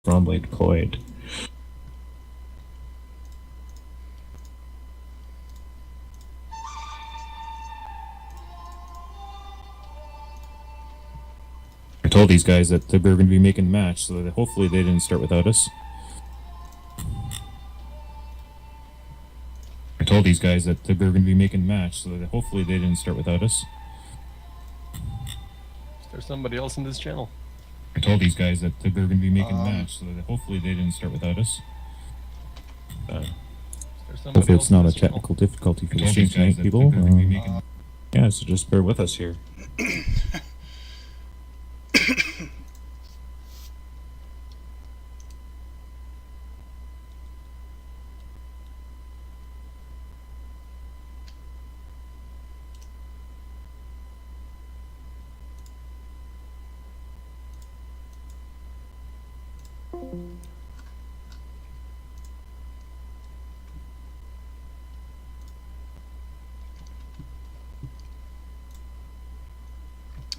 Bromley deployed. I told these guys that we were going to be making a match, so that hopefully they didn't start without us. I told these guys that we were going to be making a match, so that hopefully they didn't start without us. Is there somebody else in this channel? I told these guys that we were going to be making a match, so that hopefully they didn't start without us. If it's not a technical difficulty for the stream tonight, people, yeah, so just bear with us here.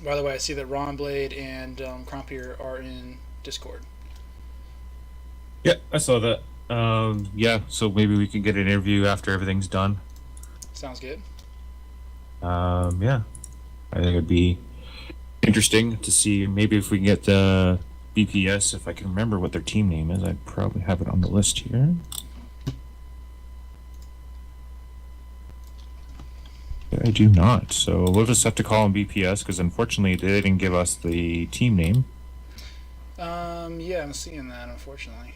By the way, I see that Ron Blade and Crompier are in Discord. Yeah, I saw that. Yeah, so maybe we can get an interview after everything's done. Sounds good. Yeah, I think it'd be interesting to see maybe if we can get the BPS, if I can remember what their team name is. I'd probably have it on the list here. I do not, so we'll just have to call them BPS because unfortunately they didn't give us the team name. Yeah, I'm seeing that, unfortunately.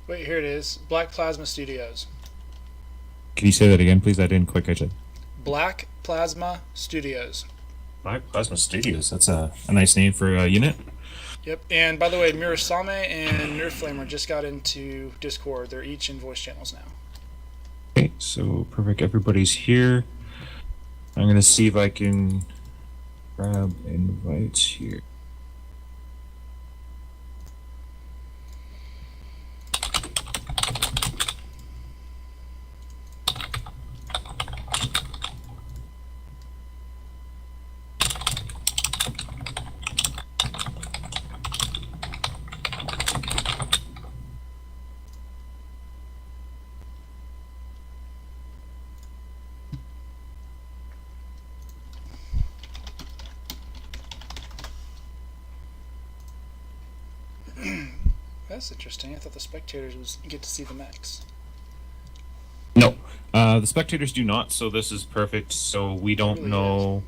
Wait, here it is. Black Plasma Studios. Can you say that again, please? I didn't quite catch it. Black Plasma Studios. Black Plasma Studios. That's a nice name for a unit. Yep, and by the way, Mirasame and Nerflamer just got into Discord. They're each in voice channels now. Okay, so perfect. Everybody's here. I'm going to see if I can grab invites here. That's interesting. I thought the spectators would get to see the mechs. No, the spectators do not, so this is perfect. So we don't Really know.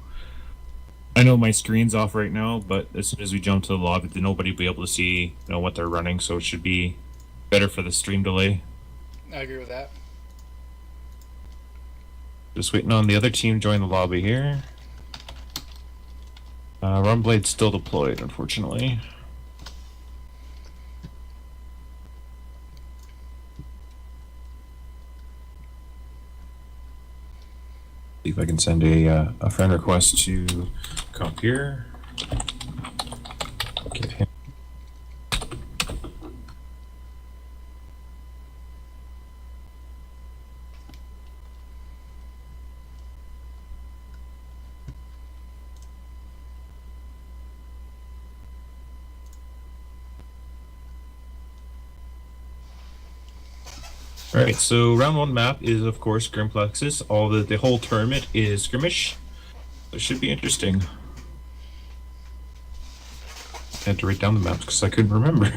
I know my screen's off right now, but as soon as we jump to the lobby, then nobody will be able to see what they're running, so it should be better for the stream delay. I agree with that. Just waiting on the other team to join the lobby here. Rumblade's still deployed, unfortunately. See if I can send a friend request to come here. Get him. Alright, so round one map is of course Grimplexus. All the whole tournament is skirmish. So it should be interesting. I had to write down the maps because I couldn't remember.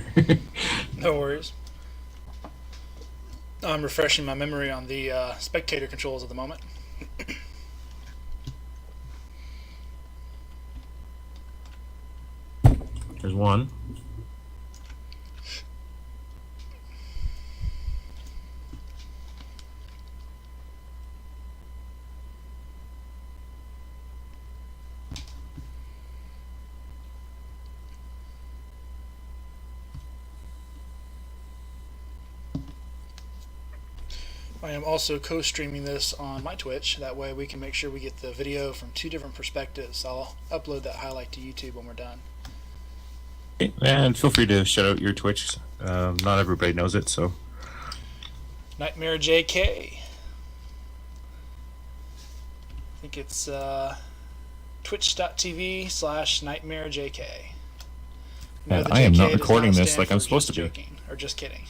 No worries. I'm refreshing my memory on the spectator controls at the moment. There's one. I am also co-streaming this on my Twitch. That way we can make sure we get the video from two different perspectives. I'll upload that highlight to YouTube when we're done. Okay, and feel free to shout out your Twitch. Not everybody knows it, so Nightmare JK. I think it's twitch.tv/NightmareJK. No, the I am JK not does recording this stand like I'm for supposed just to be. joking, or just kidding.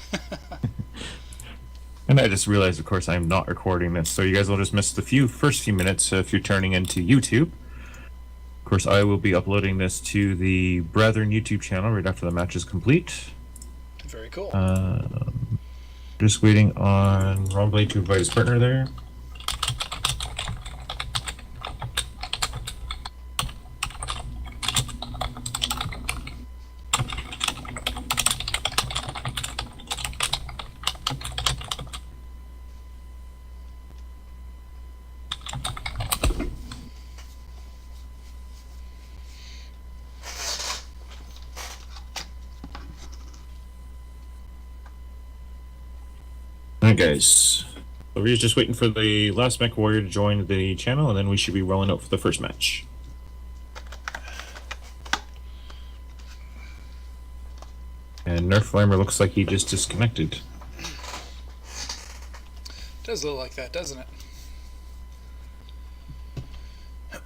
And I just realized, of course, I'm not recording this, so you guys will just miss the first few minutes if you're turning into YouTube. Of course, I will be uploading this to the Brethren YouTube channel right after the match is complete. Very cool. Just waiting on Romblade to invite his partner there. Alright guys, so we're just waiting for the last Mech Warrior to join the channel, and then we should be rolling out for the first match. And Nerf Flamer looks like he just disconnected. Does look like that, doesn't it?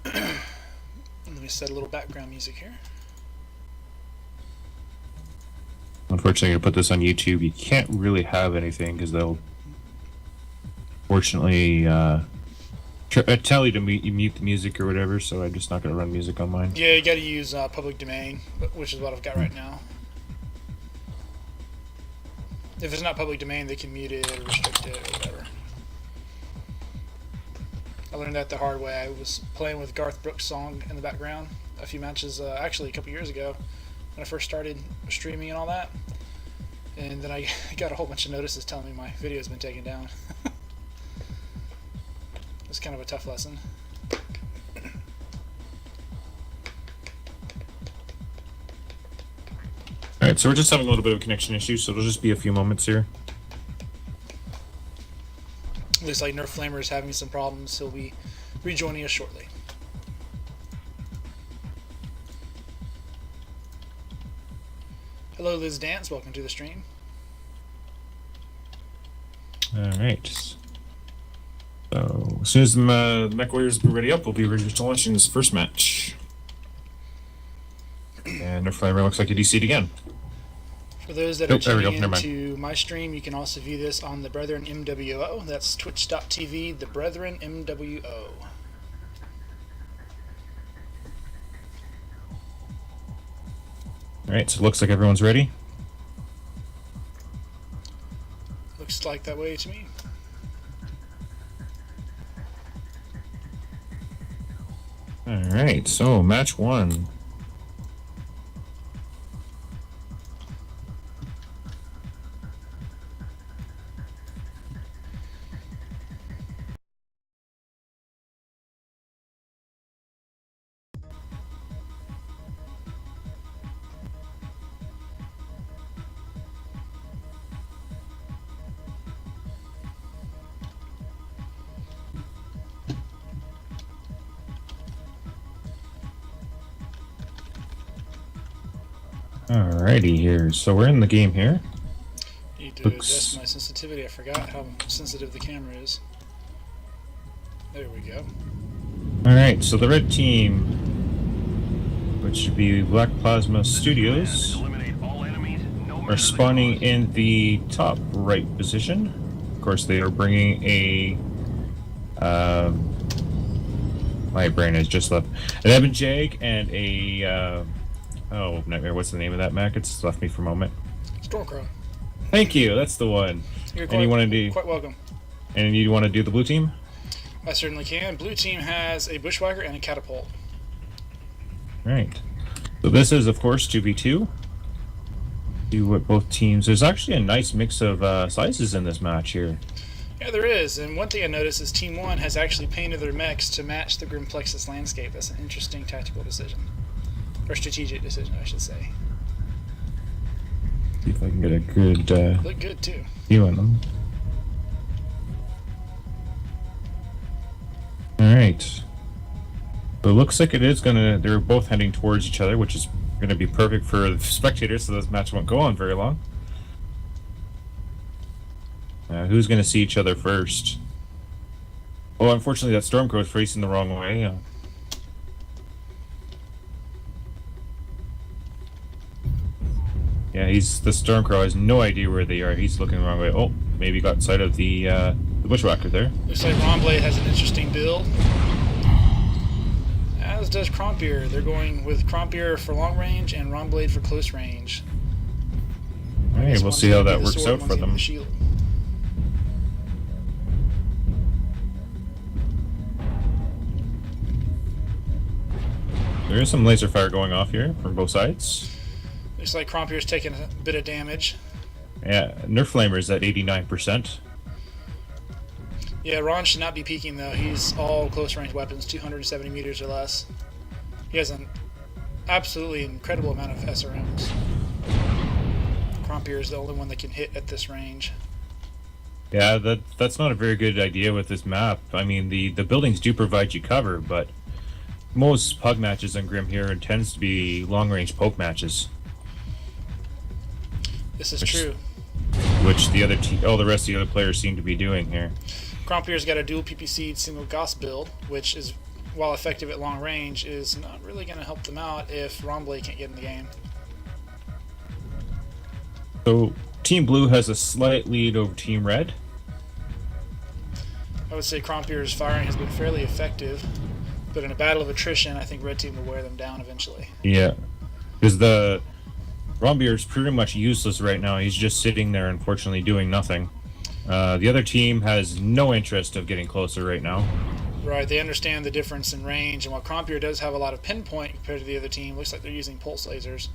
Let me set a little background music here. Unfortunately, to put this on YouTube, you can't really have anything because they'll fortunately tell you to mute the music or whatever, so I'm just not going to run music on mine. Yeah, you got to use public domain, which is what I've got right now. If it's not public domain, they can mute it or restrict it or whatever. I learned that the hard way. I was playing with Garth Brooks' song in the background a few matches, actually a couple years ago, when I first started streaming and all that. And then I got a whole bunch of notices telling me my video's been taken down. It was kind of a tough lesson. Alright, so we're just having a little bit of a connection issue, so it'll just be a few moments here. Looks like Nerf Flamer is having some problems. He'll be rejoining us shortly. Hello, Liz Dance. Welcome to the stream. Alright. So, as soon as the Mech Warriors are ready up, we'll be ready to launch in this first match. And Nerf Flamer looks like a DC'd again. For those that are tuning into my stream, you can also view this on the Brethren MWO. That's twitch.tv, the Brethren MWO. Alright, so it looks like everyone's ready. Looks like that way to me. Alright, so match one. Alrighty here, so we're in the game here. Need to adjust my sensitivity. I forgot how sensitive the camera is. There we go. Alright, so the red team, which should be Black Plasma Studios, are spawning in the top right position. Of course, they are bringing a... my brain has just left. An Evan Jag and a... oh, Nightmare, what's the name of that Mac? It's left me for a moment. Stormcrow. Thank you, that's the one. You're quite welcome. And you want to do the blue team? I certainly can. Blue team has a bushwhacker and a catapult. Right. So this is, of course, 2v2. See what both teams... There's actually a nice mix of sizes in this match here. Yeah, there is. And one thing I noticed is Team 1 has actually painted their mechs to match the Grimplexus landscape. That's an interesting tactical decision. Or strategic decision, I should say. See if I can get a good look good too. view on them. Alright. So it looks like it is gonna... They're both heading towards each other, which is gonna be perfect for the spectators, so this match won't go on very long. Who's going to see each other first? Oh, unfortunately, that Stormcrow is facing the wrong way. Yeah, the Stormcrow has no idea where they are. He's looking the wrong way. Oh, maybe got sight of the Bushwhacker there. Looks like Ronblade has an interesting build. As does Crompier. They're going with Crompier for long range and Ronblade for close range. Alright, we'll see how that works out for them. There is some laser fire going off here from both sides. Looks like Crompier's taking a bit of damage. Yeah, Nerf Flamer's at 89%. Yeah, Ron should not be peeking though. He's all close range weapons, 270 meters or less. He has an absolutely incredible amount of SRMs. Crompier is the only one that can hit at this range. Yeah, that's not a very good idea with this map. I mean, the buildings do provide you cover, but most pug matches on Grim here tends to be long-range poke matches. This is true. Which the rest of the other players seem to be doing here. Crompier's got a dual PPC single Gauss build, which is, while effective at long range, is not really going to help them out if Ronblade can't get in the game. So Team Blue has a slight lead over Team Red. I would say Crompier's firing has been fairly effective, but in a battle of attrition, I think Red Team will wear them down eventually. Yeah, because the Rombier is pretty much useless right now. He's just sitting there, unfortunately, doing nothing. The other team has no interest of getting closer right now. Right, they understand the difference in range, and while Crompier does have a lot of pinpoint compared to the other team, looks like they're using pulse lasers.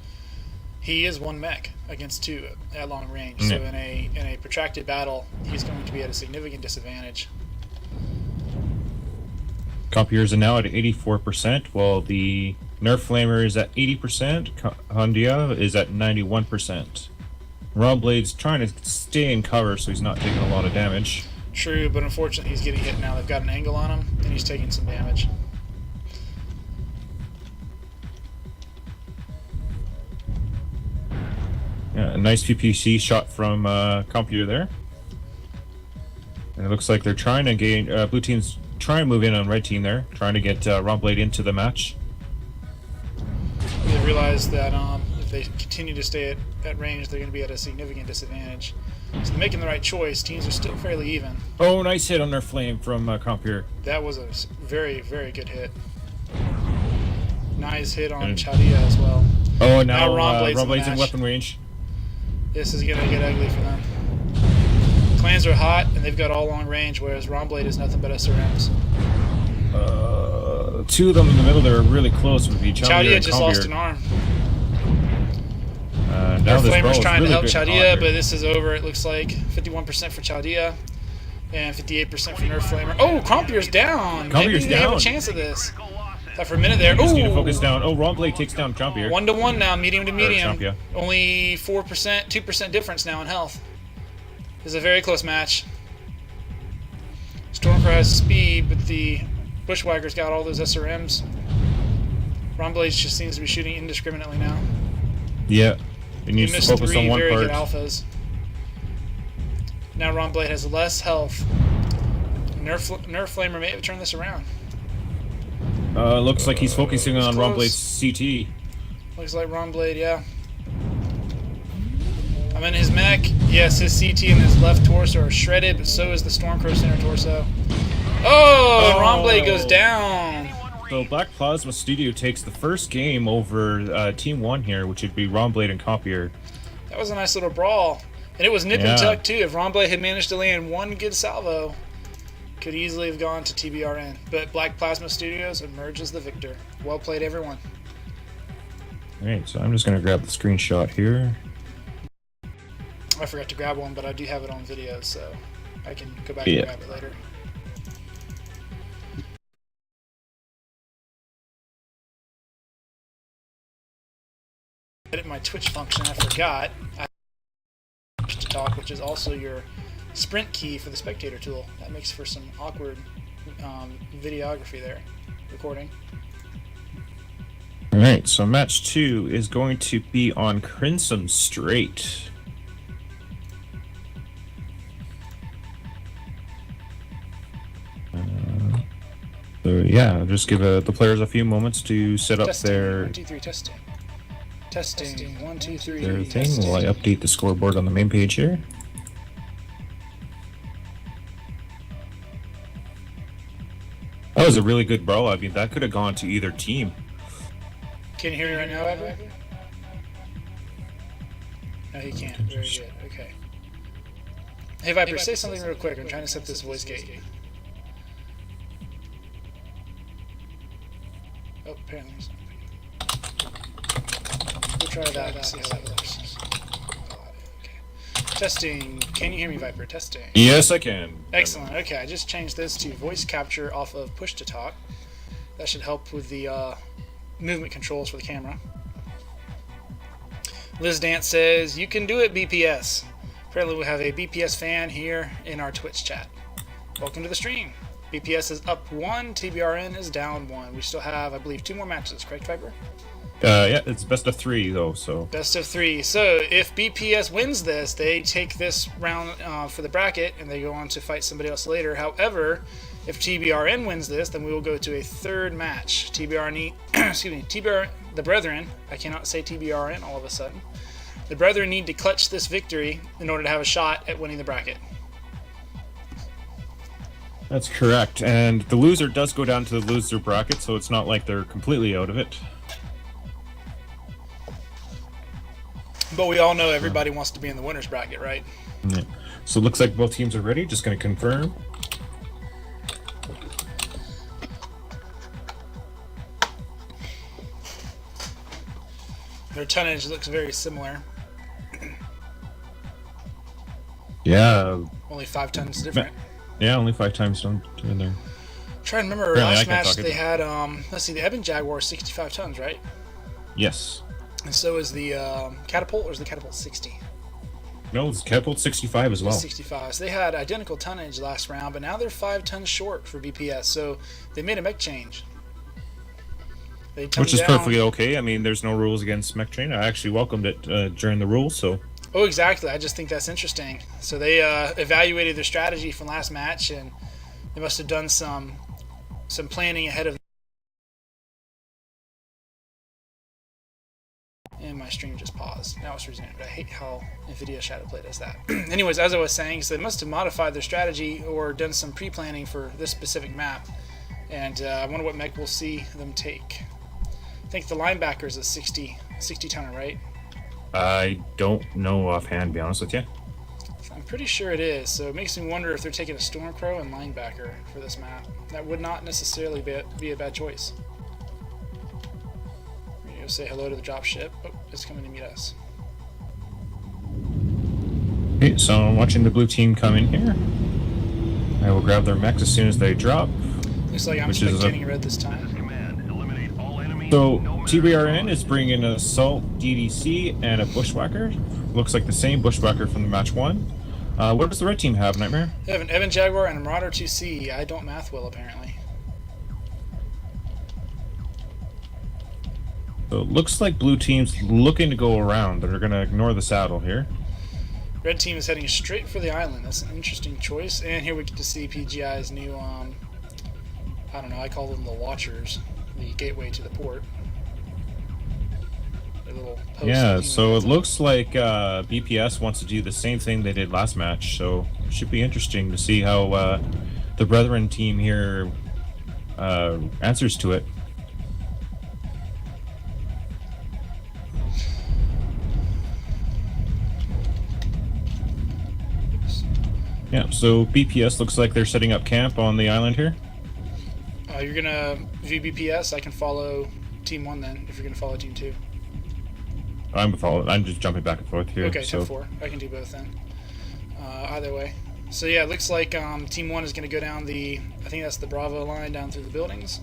He is one mech against two at long range, so in a protracted battle, he's going to be at a significant disadvantage. Compier's are now at 84%, while the Nerf Flamer is at 80%. Hondia is at 91%. Ronblade's trying to stay in cover so he's not taking a lot of damage. True, but unfortunately he's getting hit now. They've got an angle on him, and he's taking some damage. Yeah, a nice PPC shot from Computer there. And it looks like they're trying to gain... blue team's trying to move in on red team there, trying to get Ronblade into the match. They realize that if they continue to stay at range, they're going to be at a significant disadvantage. So they're making the right choice. Teams are still fairly even. Oh, nice hit on their flame from Computer. That was a very, very good hit. Nice hit on Chaudia as well. Oh, now Ronblade's in weapon range. This is going to get ugly for them. Clans are hot, and they've got all long range, whereas Ronblade is nothing but SRMs. Two of them in the middle, they're really close with each other. Chaudia just lost an arm. Now Our Flamer's trying really to help Chaudia, but this is over, it looks like. 51% for Chaudia, and 58% for Nerf Flamer. Oh, Crompier's down! Maybe they have a chance of this. Thought for a minute there. Just need to focus down. Oh, Ronblade takes down Compier. 1-to-1 now, medium to medium. Only 4%, 2% difference now in health. This is a very close match. Stormcrow has speed, but the Bushwhacker's got all those SRMs. Ronblade just seems to be shooting indiscriminately now. Yeah, he needs to focus on one very part. Good alphas. Now Ronblade has less health. Nerf Flamer may have turned this around. Looks like he's focusing on Ronblade's CT. Looks like Ronblade, yeah. I'm in his mech. Yes, his CT and his left torso are shredded, but so is the Stormcrow center torso. Oh, Ronblade goes down. So Black Plasma Studio takes the first game over Team 1 here, which would be Ronblade and Compier. That was a nice little brawl. And it was nip and tuck, too. If Ronblade had managed to land one good salvo, could easily have gone to TBRN. But Black Plasma Studios emerges the victor. Well played, everyone. Alright, so I'm just going to grab the screenshot here. I forgot to grab one, but I do have it on video, so I can go back and grab it later. Edit my Twitch function, I forgot. I to talk, which is also your sprint key for the spectator tool. That makes for some awkward videography there, recording. Alright, so match 2 is going to be on Crimson Strait. So yeah, just give the players a few moments to set up Testing. their 1, 2, 3. Testing. Testing. 1, 2, 3. thing Testing. while I update the scoreboard on the main page here. That was a really good brawl. I mean, that could have gone to either team. Can you hear me right now, Viper? No, he can't. Very good. Okay. Hey, Viper, say something real quick. I'm trying to set this voice gate. Oh, apparently he's not. We'll try that and see how that works. Okay. Testing. Can you hear me, Viper? Testing. Yes, I can. Excellent. Okay, I just changed this to voice capture off of push to talk. That should help with the movement controls for the camera. Liz Dance says, "You can do it, BPS." Apparently we have a BPS fan here in our Twitch chat. Welcome to the stream. BPS is up 1, TBRN is down 1. We still have, I believe, 2 more matches, correct, Viper? Yeah, it's best of 3 though, so. Best of 3. So if BPS wins this, they take this round for the bracket and they go on to fight somebody else later. However, if TBRN wins this, then we will go to a 3rd match. TBRN, excuse me, TBRN, the Brethren. I cannot say TBRN all of a sudden. The Brethren need to clutch this victory in order to have a shot at winning the bracket. That's correct, and the loser does go down to the loser bracket, so it's not like they're completely out of it. But we all know everybody wants to be in the winner's bracket, right? Yeah. So it looks like both teams are ready. Just going to confirm. Their tonnage looks very similar. Yeah. Only 5 tons different. Yeah, only 5 times done in there. Trying to remember, Apparently last I can't match talk they about had, let's see, the Eben Jaguar is 65 tons, right? Yes. And so is the Catapult, or is the Catapult 60? No, it's Catapult 65 as well. 65. So they had identical tonnage last round, but now they're 5 tons short for BPS, so they made a mech change. Which is perfectly okay. I mean, there's no rules against mech train. I actually welcomed it during the rules, so. Oh, exactly. I just think that's interesting. So they evaluated their strategy from last match, and they must have done some planning ahead of. And my stream just paused. Now it's resumed. I hate how NVIDIA Shadowplay does that. Anyways, as I was saying, so they must have modified their strategy or done some pre-planning for this specific map. And I wonder what mech we'll see them take. I think the linebacker is a 60 tonner, right? I don't know offhand, to be honest with you. I'm pretty sure it is, so it makes me wonder if they're taking a Stormcrow and linebacker for this map. That would not necessarily be a bad choice. We're going to go say hello to the dropship. Oh, it's coming to meet us. Okay, so I'm watching the blue team come in here. I will grab their mechs as soon as they drop. Looks like I'm spectating red this time. So TBRN is bringing an Assault DDC and a Bushwhacker. Looks like the same Bushwhacker from the match 1. What does the red team have, Nightmare? They have an Eben Jaguar and a Marauder 2C. I don't math well, apparently. So it looks like blue team's looking to go around. They're going to ignore the saddle here. Red team is heading straight for the island. That's an interesting choice. And here we get to see PGI's new, I don't know, I call them the Watchers. The gateway to the port. Yeah, so it looks like BPS wants to do the same thing they did last match, so it should be interesting to see how the Brethren team here answers to it. Yeah, so BPS looks like they're setting up camp on the island here. You're gonna view BPS. I can follow Team 1 then, if you're gonna follow Team 2. I'm just jumping back and forth here. Okay, so. 10-4. I can do both then. Either way. So yeah, it looks like Team 1 is gonna go down I think that's the Bravo line down through the buildings.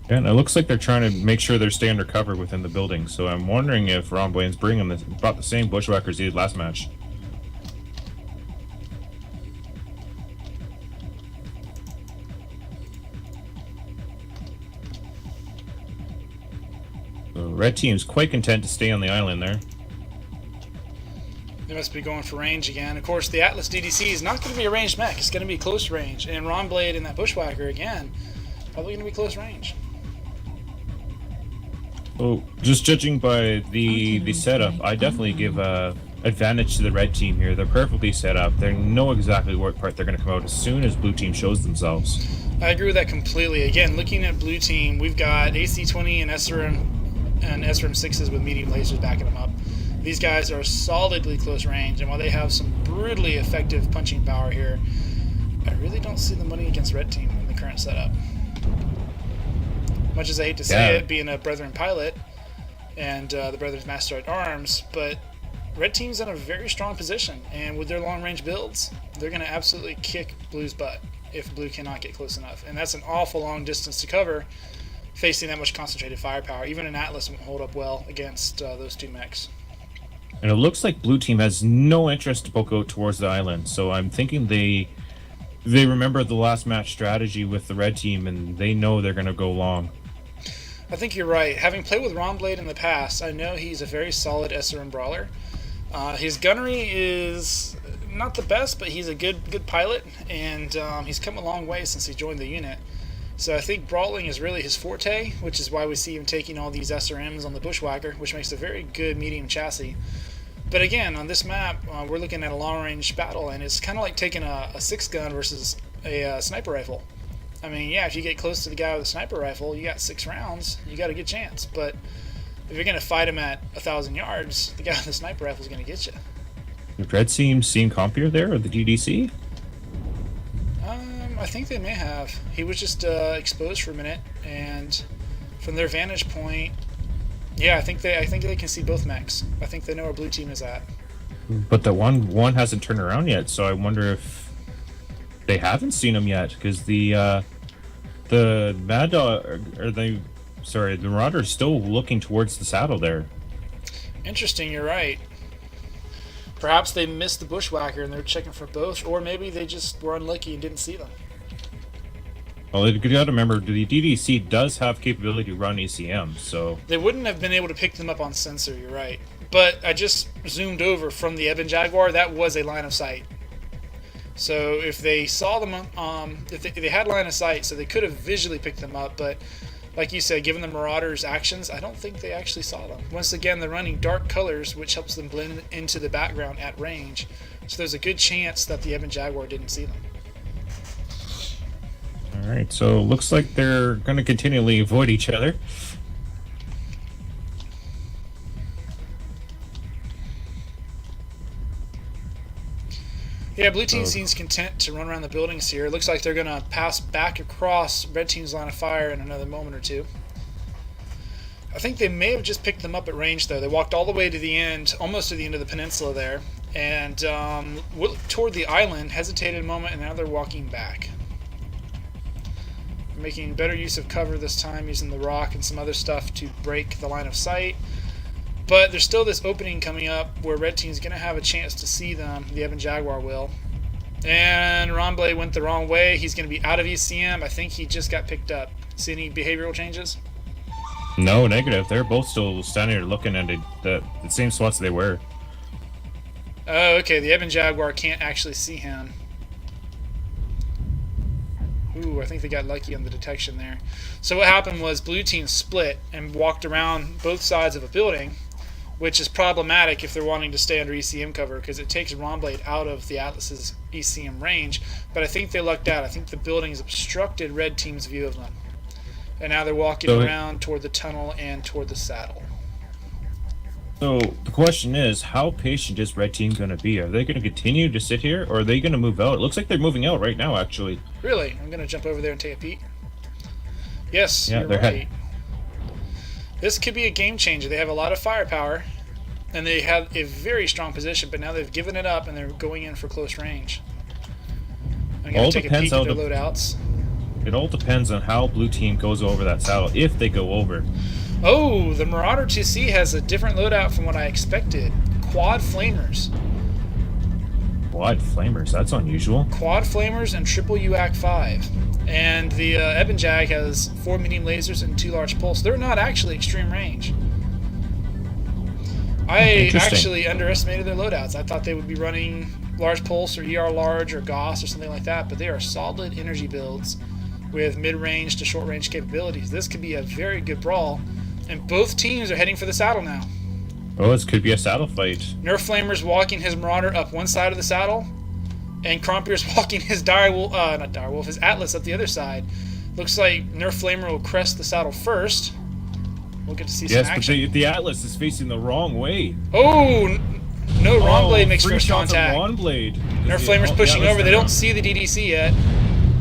Yeah, and it looks like they're trying to make sure they're staying undercover within the building. So I'm wondering if Ron Blaine's brought the same Bushwhackers he did last match. The red team's quite content to stay on the island there. They must be going for range again. Of course, the Atlas DDC is not going to be a ranged mech. It's going to be close range. And Ron Blade and that Bushwhacker, again, probably going to be close range. Well, just judging by the setup, I definitely give advantage to the red team here. They're perfectly set up. They know exactly what part they're going to come out as soon as blue team shows themselves. I agree with that completely. Again, looking at blue team, we've got AC-20 and SRM6s with medium lasers backing them up. These guys are solidly close range, and while they have some brutally effective punching power here, I really don't see them winning against red team in the current setup. Much as I hate to say it, being a Brethren pilot and the Brethren's Master at Arms, but red team's in a very strong position, and with their long-range builds, they're going to absolutely kick blue's butt if blue cannot get close enough. And that's an awful long distance to cover, facing that much concentrated firepower. Even an Atlas won't hold up well against those two mechs. And it looks like blue team has no interest to poke out towards the island, so I'm thinking they remember the last match strategy with the red team, and they know they're going to go long. I think you're right. Having played with Ron Blade in the past, I know he's a very solid SRM brawler. His gunnery is not the best, but he's a good pilot, and he's come a long way since he joined the unit. So I think brawling is really his forte, which is why we see him taking all these SRMs on the Bushwhacker, which makes a very good medium chassis. But again, on this map, we're looking at a long-range battle, and it's kind of like taking a 6-gun versus a sniper rifle. I mean, yeah, if you get close to the guy with a sniper rifle, you got 6 rounds, you got a good chance. But if you're going to fight him at 1,000 yards, the guy with the sniper rifle is going to get you. The red team seen compier there, or the DDC? I think they may have. He was just exposed for a minute, and from their vantage point, yeah, I think they can see both mechs. I think they know where blue team is at. But the one hasn't turned around yet, so I wonder if they haven't seen him yet, because the Mad Dog, or the Marauder is still looking towards the saddle there. Interesting, you're right. Perhaps they missed the Bushwhacker and they're checking for both, or maybe they just were unlucky and didn't see them. Well, you got to remember, the DDC does have capability to run ECM, so they wouldn't have been able to pick them up on sensor. You're right, but I just zoomed over from the Ebon Jaguar. That was a line of sight. So if they saw them, if they had line of sight, so they could have visually picked them up. But like you said, given the Marauders' actions, I don't think they actually saw them. Once again, they're running dark colors, which helps them blend into the background at range. So there's a good chance that the Ebon Jaguar didn't see them. All right, so looks like they're going to continually avoid each other. Yeah, blue team seems content to run around the buildings here. It looks like they're going to pass back across red team's line of fire in another moment or two. I think they may have just picked them up at range, though. They walked all the way to the end, almost to the end of the peninsula there, and toward the island, hesitated a moment, and now they're walking back. Making better use of cover this time, using the rock and some other stuff to break the line of sight. But there's still this opening coming up where red team's going to have a chance to see them. The Ebon Jaguar will. And Ron Blade went the wrong way. He's going to be out of ECM. I think he just got picked up. See any behavioral changes? No, negative. They're both still standing there looking at the same spots they were. Oh, okay. The Ebon Jaguar can't actually see him. Ooh, I think they got lucky on the detection there. So what happened was blue team split and walked around both sides of a building, which is problematic if they're wanting to stay under ECM cover, because it takes Ron Blade out of the Atlas's ECM range. But I think they lucked out. I think the buildings obstructed red team's view of them. And now they're walking around toward the tunnel and toward the saddle. So the question is, how patient is red team going to be? Are they going to continue to sit here, or are they going to move out? It looks like they're moving out right now, actually. Really? I'm going to jump over there and take a peek. Yes, yeah, you're right. This could be a game changer. They have a lot of firepower, and they have a very strong position, but now they've given it up, and they're going in for close range. I'm going to take a peek at their loadouts. It all depends on how blue team goes over that saddle, if they go over. Oh, the Marauder 2C has a different loadout from what I expected. Quad flamers. Quad flamers? That's unusual. Quad flamers and triple UAC 5. And the Ebon Jag has 4 medium lasers and 2 large pulse. They're not actually extreme range. I actually underestimated their loadouts. I thought they would be running large pulse or ER large or Gauss or something like that, but they are solid energy builds with mid-range to short-range capabilities. This could be a very good brawl, and both teams are heading for the saddle now. Oh, this could be a saddle fight. Nerf Flamer's walking his Marauder up one side of the saddle, and Crompier's walking his his Atlas up the other side. Looks like Nerf Flamer will crest the saddle first. We'll get to see some action. Yes, but the Atlas is facing the wrong way. Oh, no, wrong blade makes first contact. Wrong blade. Nerf Flamer's pushing over. They don't see the DDC yet.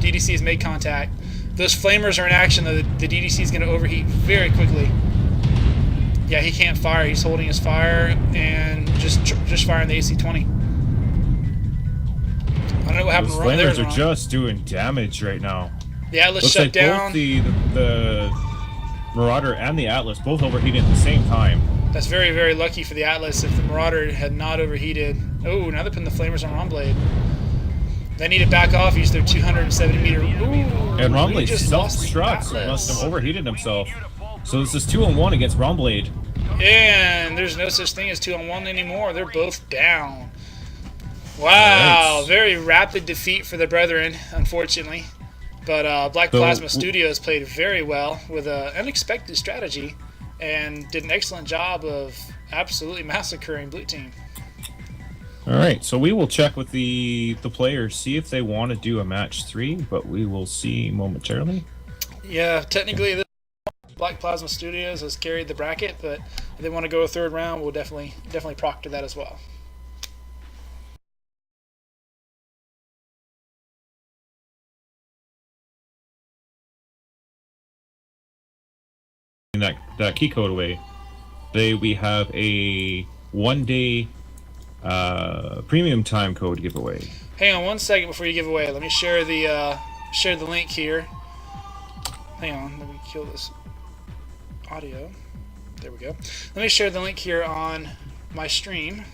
DDC has made contact. Those Flamers are in action, though. The DDC is going to overheat very quickly. Yeah, he can't fire. He's holding his fire and just firing the AC-20. I don't know what happened Those wrong there. Flamers are just doing damage right now. The Atlas Looks shut like down. Both the Marauder and the Atlas both overheated at the same time. That's very, very lucky for the Atlas. If the Marauder had not overheated... Oh, now they're putting the Flamers on Romblade. They need to back off, use their 270 meter... Ooh, And Romblade just lost the self-struts. Atlas. Must have overheated himself. So this is 2-on-1 against Romblade. And there's no such thing as 2-on-1 anymore. They're both down. Wow, Right. very rapid defeat for the Brethren, unfortunately. But Black Plasma Studios played very well with an unexpected strategy and did an excellent job of absolutely massacring Blue Team. All right, so we will check with the players, see if they want to do a match 3, but we will see momentarily. Yeah, technically, this Black Plasma Studios has carried the bracket, but if they want to go a third round, we'll definitely proctor that as well. That key code away. Today we have a 1-day premium time code giveaway. Hang on one second before you give away. Let me share the link here. Hang on, let me kill this audio. There we go. Let me share the link here on my stream.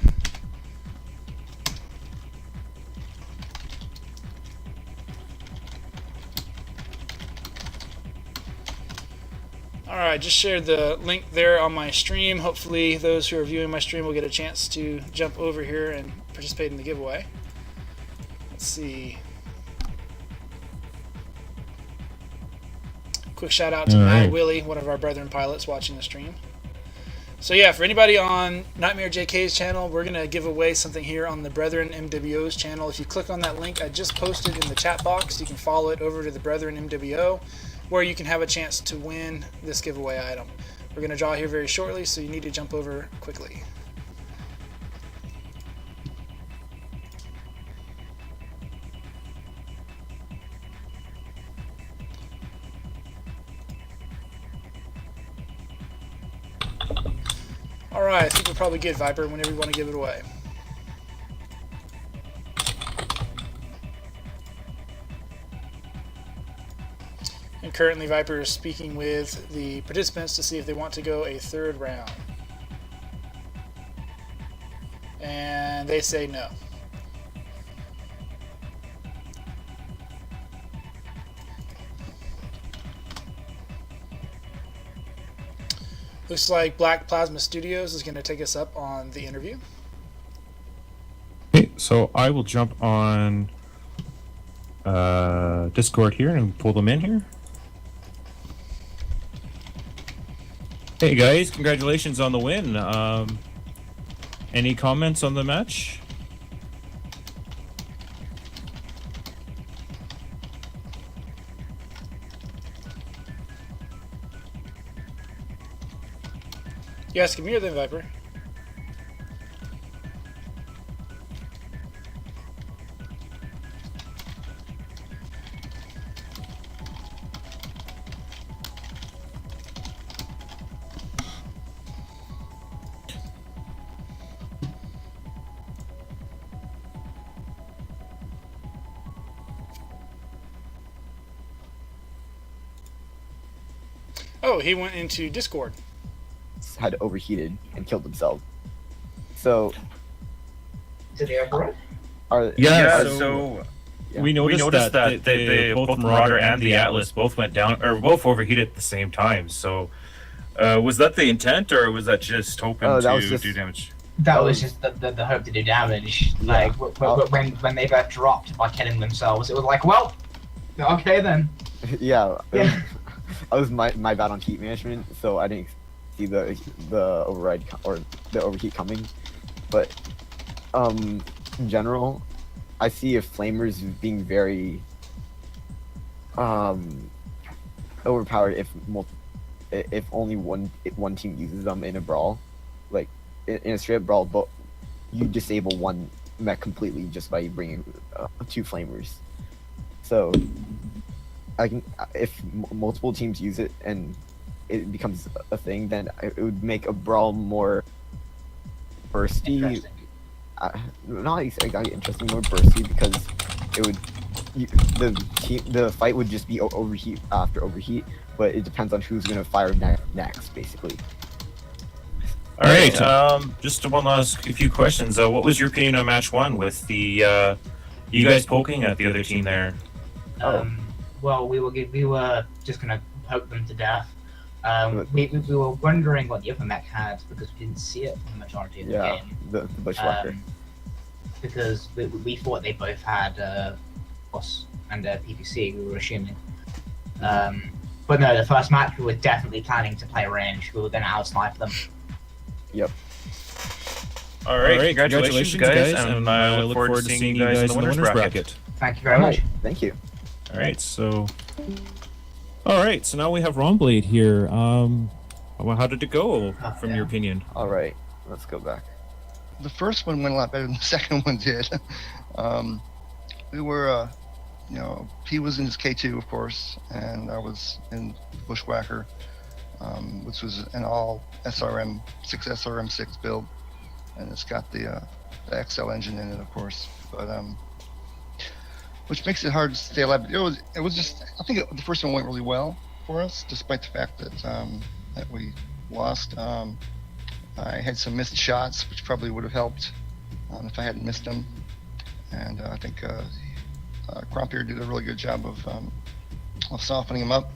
Alright, just shared the link there on my stream. Hopefully those who are viewing my stream will get a chance to jump over here and participate in the giveaway. Let's see. Quick shout out to Mad Willie, one of our brethren pilots watching the stream. So yeah, for anybody on Nightmare JK's channel, we're going to give away something here on the Brethren MWO's channel. If you click on that link I just posted in the chat box, you can follow it over to the Brethren MWO, where you can have a chance to win this giveaway item. We're going to draw here very shortly, so you need to jump over quickly. Alright, I think we're probably good, Viper, whenever you want to give it away. And currently Viper is speaking with the participants to see if they want to go a third round. And they say no. Looks like Black Plasma Studios is going to take us up on the interview. Okay, so I will jump on Discord here and pull them in here. Hey guys, congratulations on the win. Any comments on the match? Yes, come here then, Viper. Oh, he went into Discord. Had overheated and killed himself. So, To the upper So we noticed that both Marauder and the Atlas both went down, or both overheated at the same time. So Was that the intent, or was that just hoping Oh, that to was just- do damage? That was just the hope to do damage. Like when they both dropped by killing themselves, it was like, well, okay then. Yeah. Yeah. I was my bad on heat management, so I didn't see the override or the overheat coming. But in general, I see if flamers being very overpowered if only one team uses them in a brawl, like in a straight brawl, but you disable one mech completely just by bringing 2 flamers. So if multiple teams use it and it becomes a thing, then it would make a brawl more bursty. Interesting. Not exactly interesting, more bursty, because it would the fight would just be overheat after overheat, but it depends on who's gonna fire next, basically. All right. Just one last few questions. What was your opinion on match 1 with the you guys poking at the other team there? Well, we were just gonna poke them to death. We were wondering what the other mech had because we didn't see it for the majority of the game. The bushwhacker. Because we thought they both had boss and PPC. We were assuming. But no, the first match we were definitely planning to play range. We were going to outsnipe them. Yep. All right. Congratulations, guys, and I look forward to seeing you guys in the winners bracket. Thank you very much. Thank you. All right. So now we have Romblade here. Well, how did it go, from your opinion? All right, let's go back. The first one went a lot better than the second one did. We were, he was in his K2, of course, and I was in Bushwhacker, which was an all SRM6 build, and it's got the XL engine in it, of course, but which makes it hard to stay alive. It was just, I think the first one went really well for us, despite the fact that that we lost. I had some missed shots, which probably would have helped if I hadn't missed them. And I think Crompier did a really good job of softening him up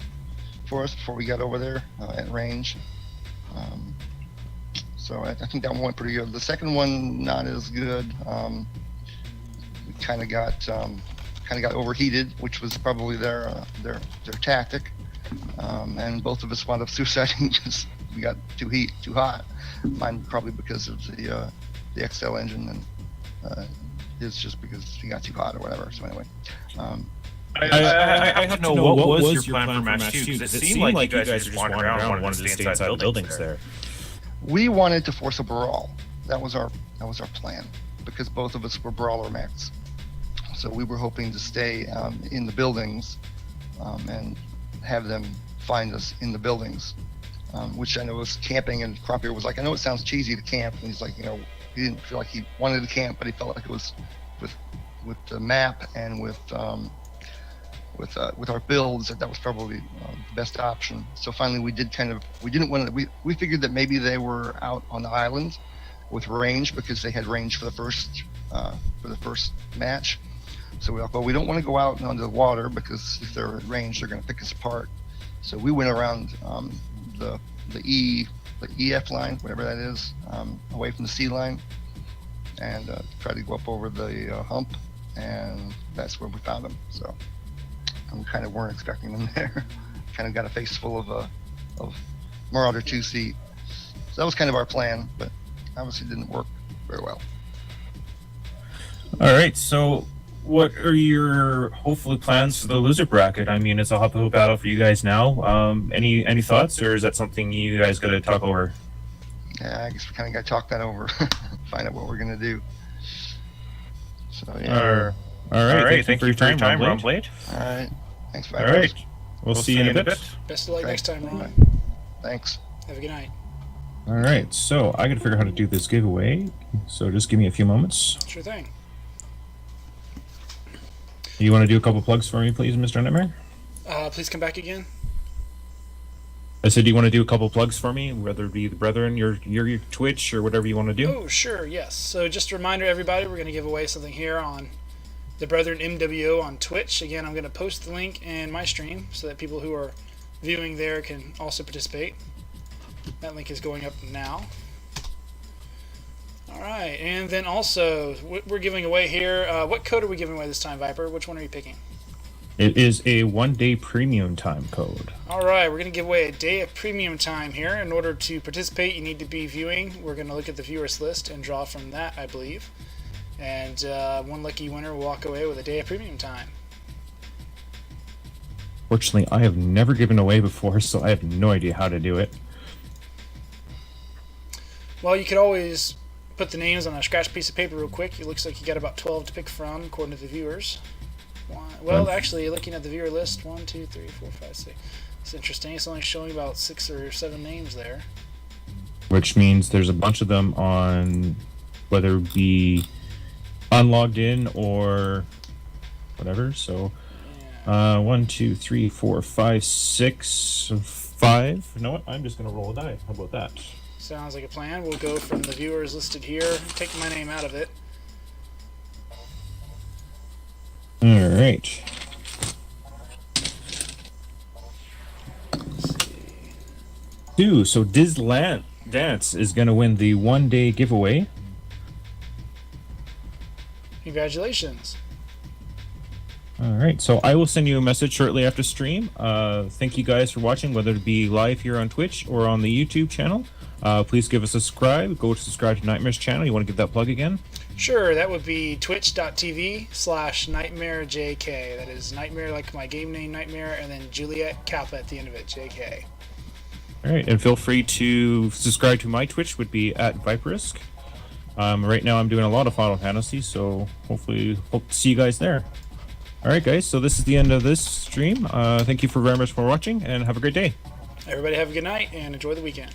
for us before we got over there at range. So I think that one went pretty good. The second one, not as good. We kind of got overheated, which was probably their tactic. And both of us wound up suiciding because we got too hot. Mine probably because of the XL engine, and his just because he got too hot or whatever. So anyway, I have to know what was your plan for match 2? Because it seemed like you guys just wandered around and wanted to stay inside the buildings there. we wanted to force a brawl. That was our plan because both of us were brawler mechs. So we were hoping to stay in the buildings and have them find us in the buildings. Which I know was camping, and Crompier was like, I know it sounds cheesy to camp, and he's like, he didn't feel like he wanted to camp, but he felt like it was with the map and with our builds that was probably the best option. So finally we didn't want to, we figured that maybe they were out on the island with range because they had range for the first match. So we thought, well, we don't want to go out onto the water because if they're at range, they're going to pick us apart. So we went around the EF line, whatever that is, away from the C line, and tried to go up over the hump, and that's where we found them. So we kind of weren't expecting them there. Kind of got a face full of Marauder 2C. So that was kind of our plan, but obviously didn't work very well. All right, so what are your hopefully plans for the loser bracket? I mean, it's a uphill battle for you guys now. Any thoughts, or is that something you guys got to talk over? Yeah, I guess we kind of got to talk that over, find out what we're gonna do. So yeah. All right. Thank you for your time, Romblade. All right. Thanks for All having right. us. We'll see you in a bit. Best of luck Okay. next time, Ron. Thanks. Have a good night. All right, so I got to figure out how to do this giveaway. So just give me a few moments. Sure thing. You want to do a couple plugs for me, please, Mr. Nightmare? Please come back again. I said, do you want to do a couple plugs for me, whether it be the Brethren, your Twitch, or whatever you want to do? Oh, sure, yes. So just a reminder, everybody, we're going to give away something here on the Brethren MWO on Twitch. Again, I'm going to post the link in my stream so that people who are viewing there can also participate. That link is going up now. All right, and then also we're giving away here. What code are we giving away this time, Viper? Which one are you picking? It is a 1-day premium time code. All right, we're going to give away a day of premium time here. In order to participate, you need to be viewing. We're going to look at the viewers list and draw from that, I believe. And one lucky winner will walk away with a day of premium time. Fortunately, I have never given away before, so I have no idea how to do it. Well, you could always put the names on a scratch piece of paper real quick. It looks like you got about 12 to pick from, according to the viewers. Well, actually, looking at the viewer list, 1, 2, 3, 4, 5, 6. It's interesting. It's only showing about 6 or 7 names there. Which means there's a bunch of them on, whether it be unlogged in or whatever. So, 1, 2, 3, 4, 5, 6, 5. You know what? I'm just going to roll a die. How about that? Sounds like a plan. We'll go from the viewers listed here. Take my name out of it. All right. So Dizland Dance is going to win the 1-day giveaway. Congratulations. All right, so I will send you a message shortly after stream. Thank you guys for watching, whether it be live here on Twitch or on the YouTube channel. Please give us a subscribe. Go to subscribe to Nightmare's channel. You want to give that plug again? Sure, that would be twitch.tv/NightmareJK. That is Nightmare, like my game name, Nightmare, and then Juliet Kappa at the end of it, JK. All right, and feel free to subscribe to my Twitch, would be at Viperisk. Right now I'm doing a lot of Final Fantasy, so hopefully hope to see you guys there. All right, guys, so this is the end of this stream. Thank you very much for watching, and have a great day. Everybody have a good night, and enjoy the weekend.